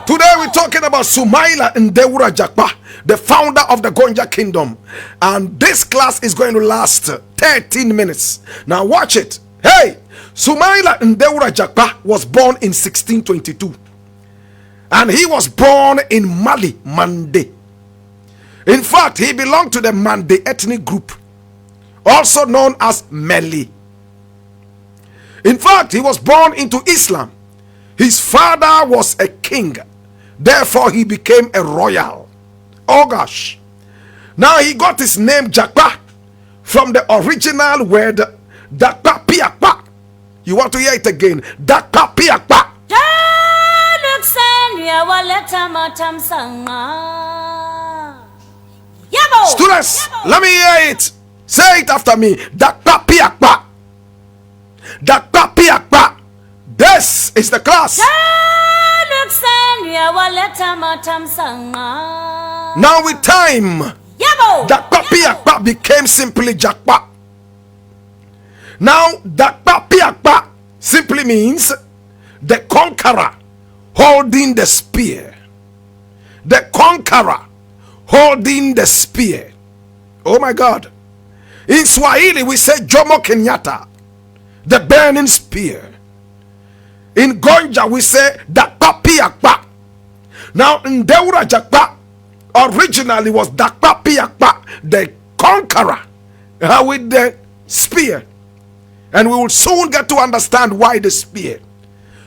Today we're talking about Sumaila Ndewura Jakpa, the founder of the Gonja kingdom. And this class is going to last 13 minutes. Now watch it. Hey, Sumaila Ndewura Jakpa was born in 1622. And he was born in Mali, Mande. In fact, he belonged to the Mande ethnic group, also known as Mali. In fact, he was born into Islam. His father was a king. Therefore, he became a royal. Oh gosh. Now he got his name Jakpa from the original word Dakpa Piakpa. You want to hear it again? Dakpa Piakpa. Students, let me hear it. Say it after me. Dakpa Piakpa. Dakpa Piakpa. This is the class. Now with time, Dakpa Piakpa became simply Jakpa. Now Dakpa Piakpa simply means the conqueror holding the spear. The conqueror holding the spear. Oh my God. In Swahili we say Jomo Kenyatta, the burning spear. In Gonja we say Dakpa Piakpa. Now Ndewura Jakpa originally was Dakpa Piakpa, the conqueror with the spear. And we will soon get to understand why the spear.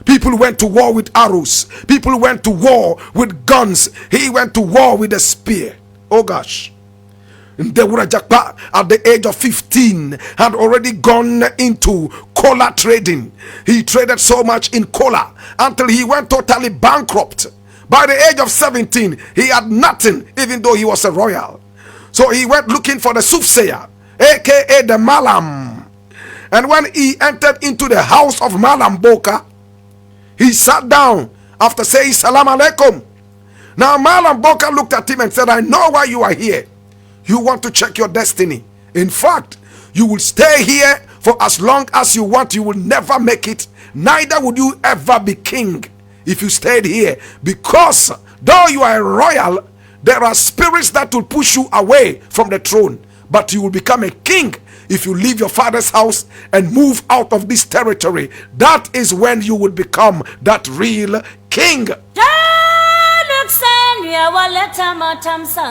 People went to war with arrows. People went to war with guns. He went to war with a spear. Oh gosh. Ndewura Jakpa at the age of 15 had already gone into cola trading. He traded so much in cola until he went totally bankrupt. By the age of 17, he had nothing, even though he was a royal. So he went looking for the soothsayer, aka the Malam. And when he entered into the house of Malam Boka, he sat down after saying Salam Alaikum. Now Malam Boka looked at him and said, I know why you are here. You want to check your destiny. In fact, you will stay here for as long as you want. You will never make it. Neither would you ever be king if you stayed here. Because though you are a royal, there are spirits that will push you away from the throne. But you will become a king if you leave your father's house and move out of this territory. That is when you will become that real king.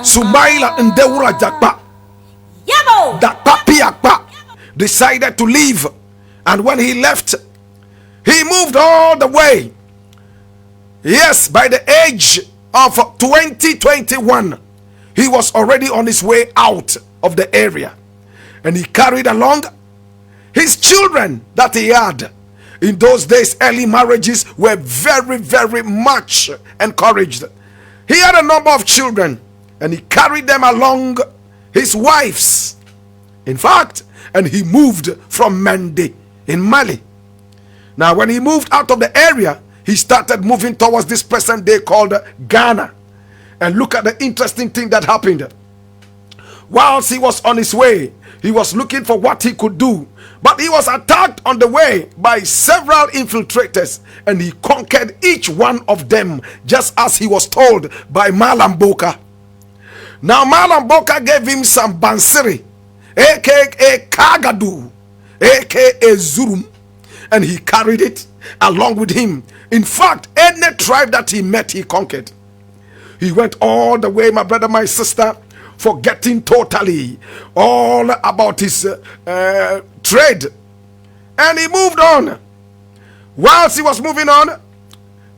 Sumaila Ndewura Jakpa, Dakpa Piakpa, decided to leave. And when he left, he moved all the way. Yes, by the age of 2021, he was already on his way out of the area. And he carried along his children that he had. In those days, early marriages were very, very much encouraged. He had a number of children and he carried them along his wives. In fact, and he moved from Mande in Mali. Now, when he moved out of the area, he started moving towards this present day called Ghana. And look at the interesting thing that happened. Whilst he was on his way, he was looking for what he could do. But he was attacked on the way by several infiltrators, and he conquered each one of them, just as he was told by Malam Boka. Now Malam Boka gave him some bansiri, aka Kagadu, aka Zurum, and he carried it along with him. In fact, any tribe that he met, he conquered. He went all the way, my brother, my sister, forgetting totally all about his trade. And he moved on. Whilst he was moving on,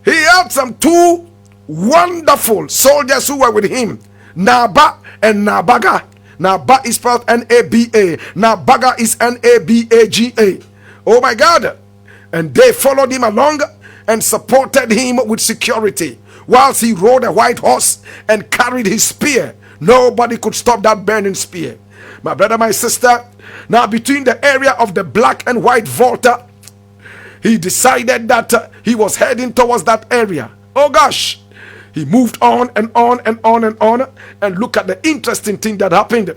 he had some two wonderful soldiers who were with him, Naba and Nabaga. Naba is spelled N-A-B-A. Nabaga is N-A-B-A-G-A. Oh my God. And they followed him along and supported him with security whilst he rode a white horse and carried his spear. Nobody could stop that burning spear. My brother, my sister, now between the area of the Black and White Volta, he decided that he was heading towards that area. Oh gosh. He moved on and on and on and on. And look at the interesting thing that happened.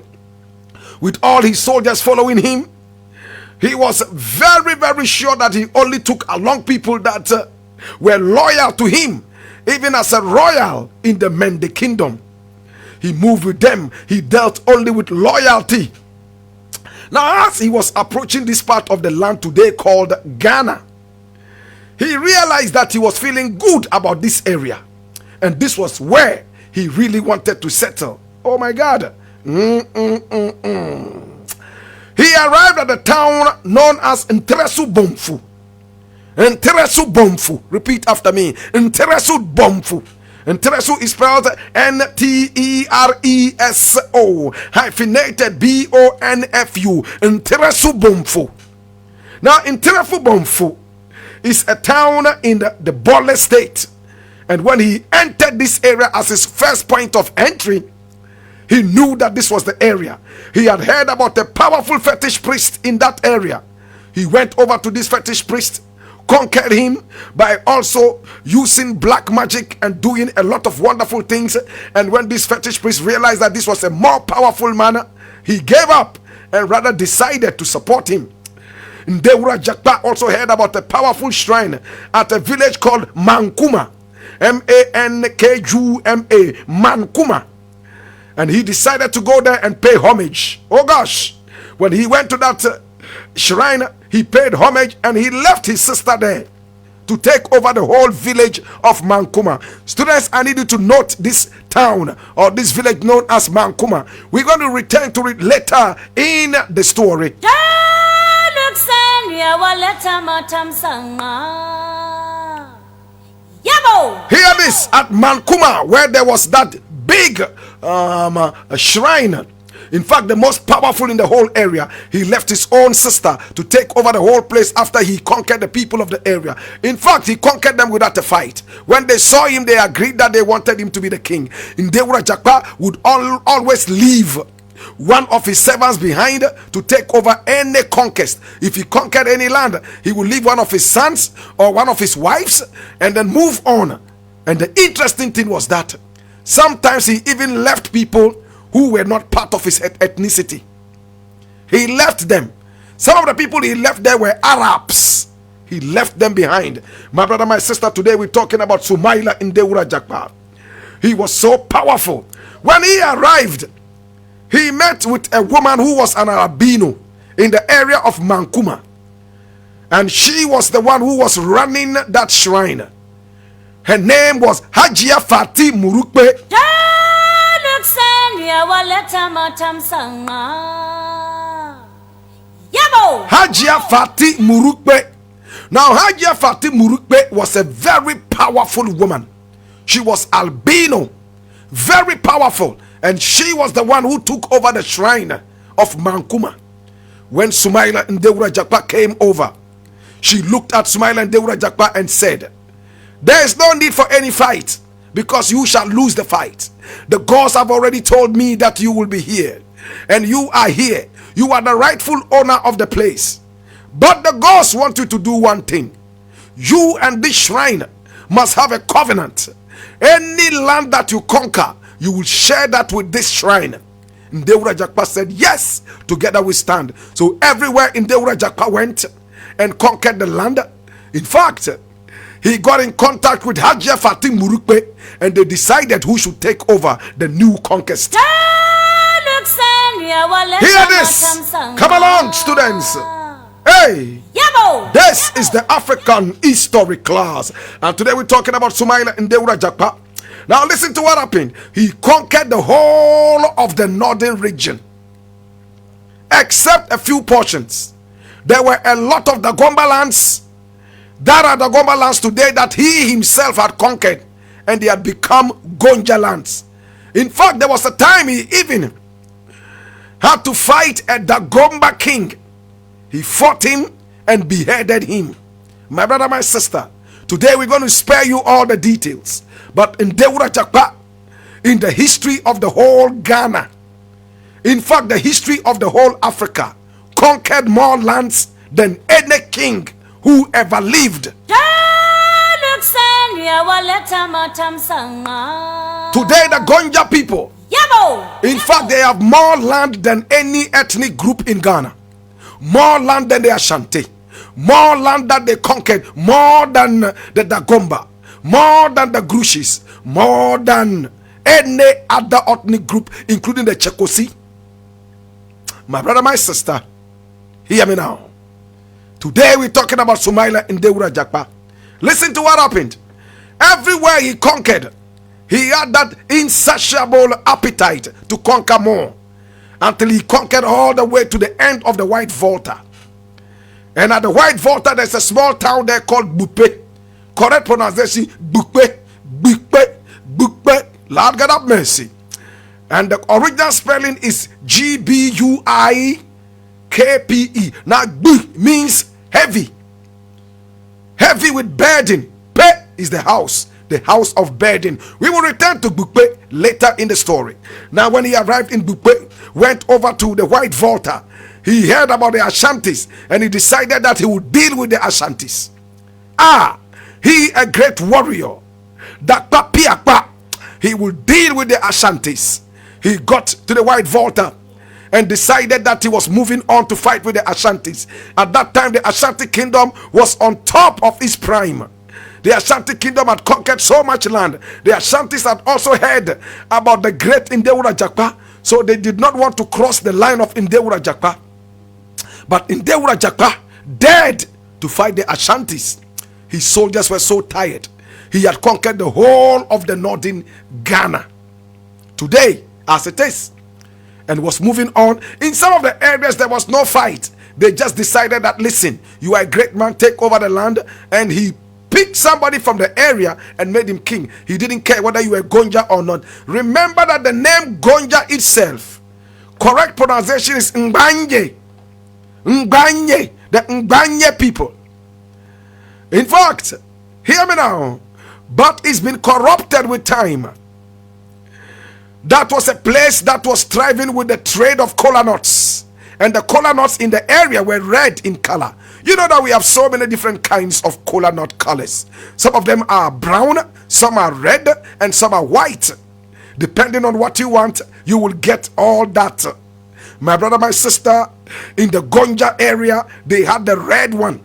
With all his soldiers following him, he was very, very sure that he only took along people that were loyal to him. even as a royal in the Mande kingdom. He moved with them. He dealt only with loyalty. Now, as he was approaching this part of the land today called Ghana, he realized that he was feeling good about this area. And this was where he really wanted to settle. Oh my God. He arrived at the town known as Nteresu Bomfu. Nteresu Bomfu. Repeat after me. Nteresu Bomfu. Nteresu is spelled N-T-E-R-E-S-O hyphenated B-O-N-F-U. Nteresu Bomfu. Now, Nteresu Bomfu is a town in the Bole state. And when he entered this area as his first point of entry, he knew that this was the area. He had heard about a powerful fetish priest in that area. He went over to this fetish priest, conquered him by also using black magic and doing a lot of wonderful things. And when this fetish priest realized that this was a more powerful man, he gave up and rather decided to support him. Ndewura Jakpa also heard about a powerful shrine at a village called Mankuma. M-A-N-K-U-M-A. Mankuma. And he decided to go there and pay homage. Oh gosh. When he went to that shrine, he paid homage and he left his sister there to take over the whole village of Mankuma. Students, I need you to note this town or this village known as Mankuma. We're going to return to it later in the story. Hear this, at Mankuma, where there was that big shrine, in fact the most powerful in the whole area, he left his own sister to take over the whole place after he conquered the people of the area. In fact, he conquered them without a fight. When they saw him, they agreed that they wanted him to be the king. Ndewura Jakpa would always leave one of his servants behind to take over any conquest. If he conquered any land, he would leave one of his sons or one of his wives and then move on. And the interesting thing was that sometimes he even left people who were not part of his ethnicity. He left them. Some of the people he left there were Arabs. He left them behind. My brother, my sister, today we're talking about Sumaila Ndewura Jakpa. He was so powerful. When he arrived, he met with a woman who was an albino in the area of Mankuma. And she was the one who was running that shrine. Her name was Hajia Fati Murukpe. Hajia Fati Murukpe. Now, Hajia Fati Murukpe was a very powerful woman. She was albino, very powerful. And she was the one who took over the shrine of Mankuma. When Sumaila Ndewura Jakpa came over, she looked at Sumaila Ndewura Jakpa and said, "There is no need for any fight, because you shall lose the fight. The gods have already told me that you will be here, and you are here. You are the rightful owner of the place. But the gods want you to do one thing. You and this shrine must have a covenant. Any land that you conquer, you will share that with this shrine." Ndewura Jakpa said, "Yes, together we stand." So everywhere Ndewura Jakpa went and conquered the land. In fact, he got in contact with Hajia Fati Murukpe, and they decided who should take over the new conquest. Hear this. Come along, students. Hey, this is the African history class, and today we're talking about Sumaila Ndewura Jakpa. Now listen to what happened. He conquered the whole of the northern region, except a few portions. There were a lot of the Gomba lands. There are the Gomba lands today that he himself had conquered, and they had become Gonja lands. In fact, there was a time he even had to fight a Dagomba king. He fought him and beheaded him. My brother, my sister, today we're going to spare you all the details. But in Ndewura Jakpa, in the history of the whole Ghana, in fact the history of the whole Africa, conquered more lands than any king who ever lived. Today the Gonja people, in fact they have more land than any ethnic group in Ghana. More land than the Asante. More land that they conquered, more than the Dagomba. more than the Grushis, more than any other ethnic group, including the Chekosi. My brother, my sister, hear me now. Today we're talking about Sumaila Ndewura Jakpa. Listen to what happened. Everywhere he conquered, he had that insatiable appetite to conquer more, until he conquered all the way to the end of the White Volta. And at the White Volta, there's a small town there called Bupe. Correct pronunciation, Bupe, Bupe, Bupe. Lord God have mercy. And the original spelling is Gbuikepe. Now, Bu means heavy. Heavy with burden. Pe is the house of burden. We will return to Bupe later in the story. Now, when he arrived in Bupe, went over to the White Volta, he heard about the Asantes, and he decided that he would deal with the Asantes. He a great warrior. He will deal with the Asantes. He got to the White Volta and decided that he was moving on to fight with the Asantes. At that time, the Asante kingdom was on top of its prime. The Asante kingdom had conquered so much land. The Asantes had also heard about the great Ndewura Jakpa, so they did not want to cross the line of Ndewura Jakpa. But Ndewura Jakpa dared to fight the Asantes. His soldiers were so tired. He had conquered the whole of the northern Ghana. Today, as it is, and was moving on. In some of the areas, there was no fight. They just decided that, listen, you are a great man, take over the land. And he picked somebody from the area and made him king. He didn't care whether you were Gonja or not. Remember that the name Gonja itself, correct pronunciation is Mbanye. Mbanye, the Mbanye people. In fact, hear me now, but it's been corrupted with time. That was a place that was thriving with the trade of kola nuts. And the kola nuts in the area were red in color. You know that we have so many different kinds of kola nut colors. Some of them are brown, some are red, and some are white. Depending on what you want, you will get all that. My brother, my sister, in the Gonja area, they had the red one.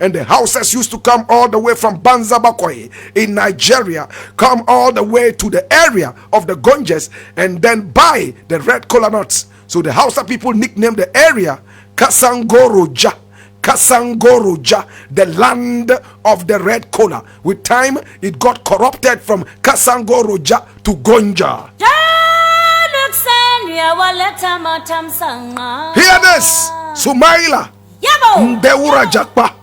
And the houses used to come all the way from Banzabakoy in Nigeria, come all the way to the area of the Gonjas, and then buy the red kola nuts. So the Hausa people nicknamed the area Kasangoroja. Kasangoroja, the land of the red kola. With time, it got corrupted from Kasangoroja to Gonja. Hear this, Sumaila Ndewura Jakpa.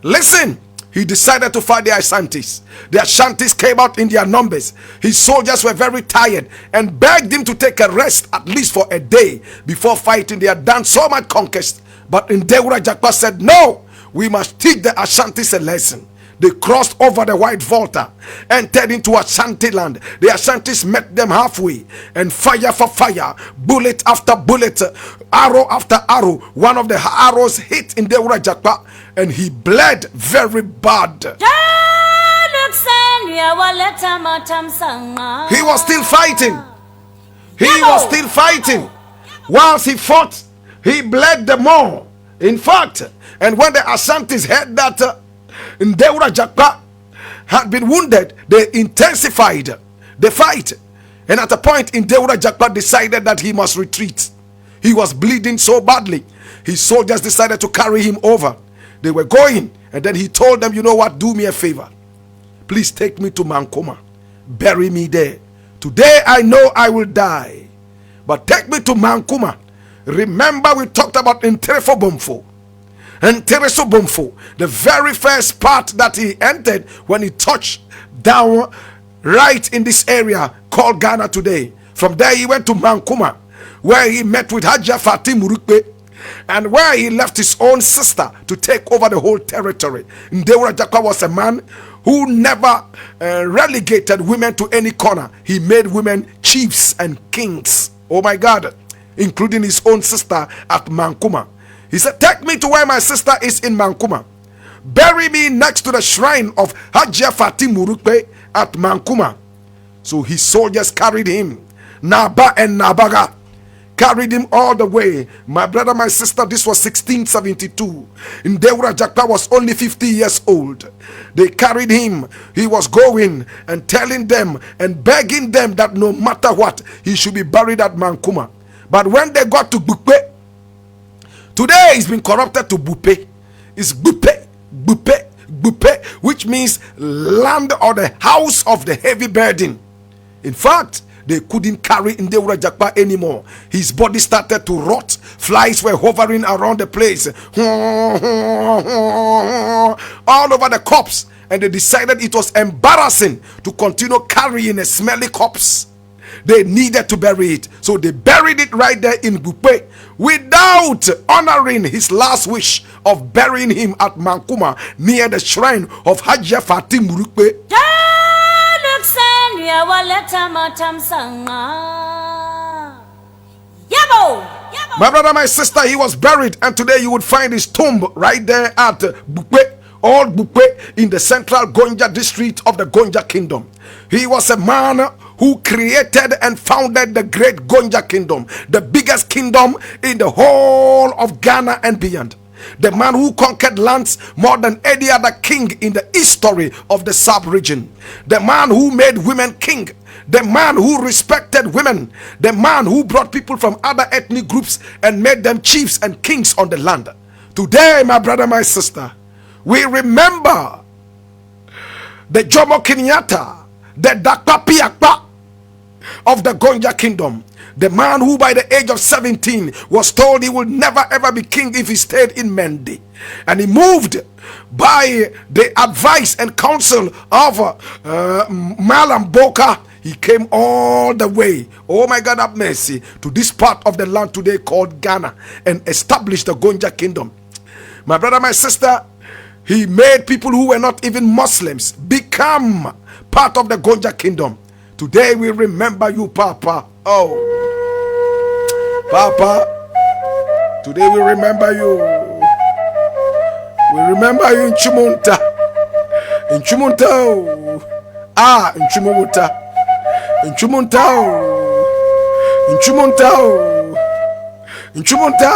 Listen, he decided to fight the Asantes. The Asantes came out in their numbers. His soldiers were very tired and begged him to take a rest at least for a day before fighting. They had done so much conquest. But Ndewura Jakpa said, no, we must teach the Asantes a lesson. They crossed over the White Volta, entered into Asante land. The Asantes met them halfway, and fire for fire, bullet after bullet, arrow after arrow. One of the arrows hit Ndewura Jakpa, and he bled very bad. He was still fighting. He was still fighting. Whilst he fought, he bled the more. In fact, and when the Asantes heard that Ndewura Jakpa had been wounded, they intensified the fight. And at a point, Ndewura Jakpa decided that he must retreat. He was bleeding so badly. His soldiers decided to carry him over. They were going, and then he told them, you know what, do me a favor. Please take me to Mankuma. Bury me there. Today I know I will die, but take me to Mankuma. Remember, we talked about Nterefo Bomfo. And Tereso Bomfo, the very first part that he entered when he touched down right in this area called Ghana today. From there he went to Mankuma, where he met with Hajia Fatim Murukpe, and where he left his own sister to take over the whole territory. Ndewura Jakpa was a man who never relegated women to any corner. He made women chiefs and kings. Oh my God, including his own sister at Mankuma. He said, take me to where my sister is in Mankuma. Bury me next to the shrine of Hajia Fatim Murukpe at Mankuma. So his soldiers carried him, Naba and Nabaga, carried him all the way. My brother, my sister, this was 1672. Ndewura Jakpa was only 50 years old. They carried him. He was going and telling them and begging them that no matter what, he should be buried at Mankuma. But when they got to Bupe, today it's been corrupted to Bupe. It's Bupe, Bupe, Bupe, which means land or the house of the heavy burden. In fact, they couldn't carry Ndewura Jakpa anymore. His body started to rot. Flies were hovering around the place, all over the corpse. And they decided it was embarrassing to continue carrying a smelly corpse. They needed to bury it. So they buried it right there in Bupe without honoring his last wish of burying him at Mankuma near the shrine of Hajia Fatim Bupe. My brother, my sister, he was buried, and today you would find his tomb right there at Bupe, old Bupe, in the central Gonja district of the Gonja kingdom. He was a man who created and founded the great Gonja kingdom, the biggest kingdom in the whole of Ghana and beyond. The man who conquered lands more than any other king in the history of the sub-region. The man who made women king. The man who respected women. The man who brought people from other ethnic groups and made them chiefs and kings on the land. Today, my brother, my sister, we remember the Jomo Kenyatta, the Dakpa Piakpa of the Gonja kingdom. The man who by the age of 17 was told he would never ever be king if he stayed in Mande. And he moved by the advice and counsel of Mali and Burkina. He came all the way, oh my God have mercy, to this part of the land today called Ghana and established the Gonja kingdom. My brother, my sister, he made people who were not even Muslims become part of the Gonja kingdom. Today we remember you, Papa. Oh, Papa, today we remember you. We remember you in Chimunta. In Chimunta. Ah, in Chimunta. In Chimunta. In Chimunta. In Chimunta.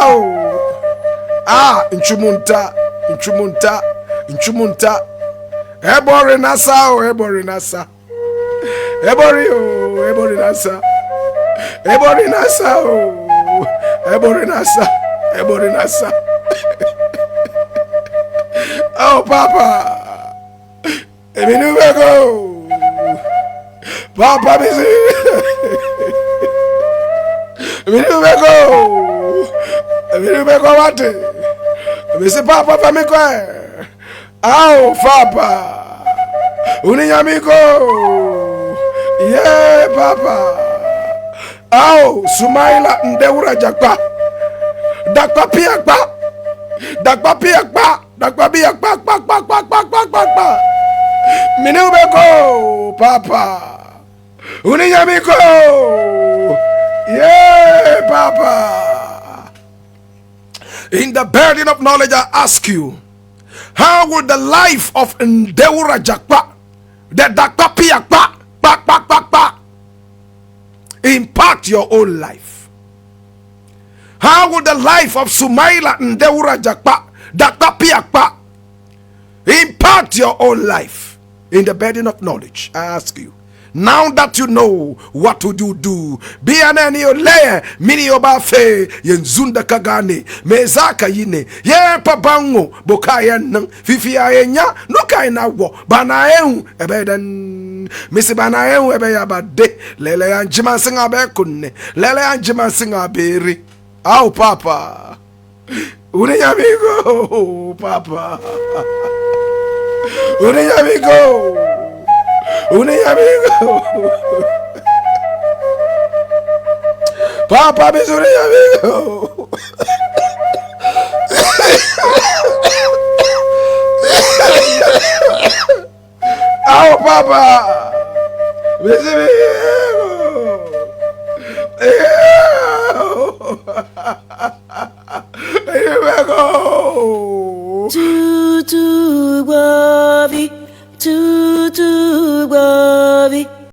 Ah, in Chimunta. In Chimunta. In Chimunta. Ebori nasa, ebori nasa. Ebori nasa. Ebori nasa, ebori nasa, ebori nasa. Oh, Papa, go. Papa, busy. Go. What? Busy, Papa, famiko. Oh, Papa, uninyamiko. Yeah, Papa. Oh, Sumaila Ndewura Jakpa. Dakpa piakpa. Dakpa piakpa. Dakpa piakpa. Minubeko, Papa. Uninyamiko. Yeah, Papa. In the burden of knowledge, I ask you, how would the life of Ndewura Jakpa, the Dakpa piakpa, impact your own life? How would the life of Sumaila Ndewura Jakpa, Dakpa Piakpa, impact your own life? In the burden of knowledge, I ask you, now that you know, what would you do? Be an any layer, mini obafe, yenzunda kagane, mezaka yine, ye pabango, bokayan, fifiaenya, no kaina wo, banaeu, ebeden, Missy banaeu, ebeyabade, lele and jimasinga bekunne, lele and jimasinga berry. Au, Papa, Uneamigo, Papa, Uneamigo. Amigo. Papa, mis amigo. Oh, Papa.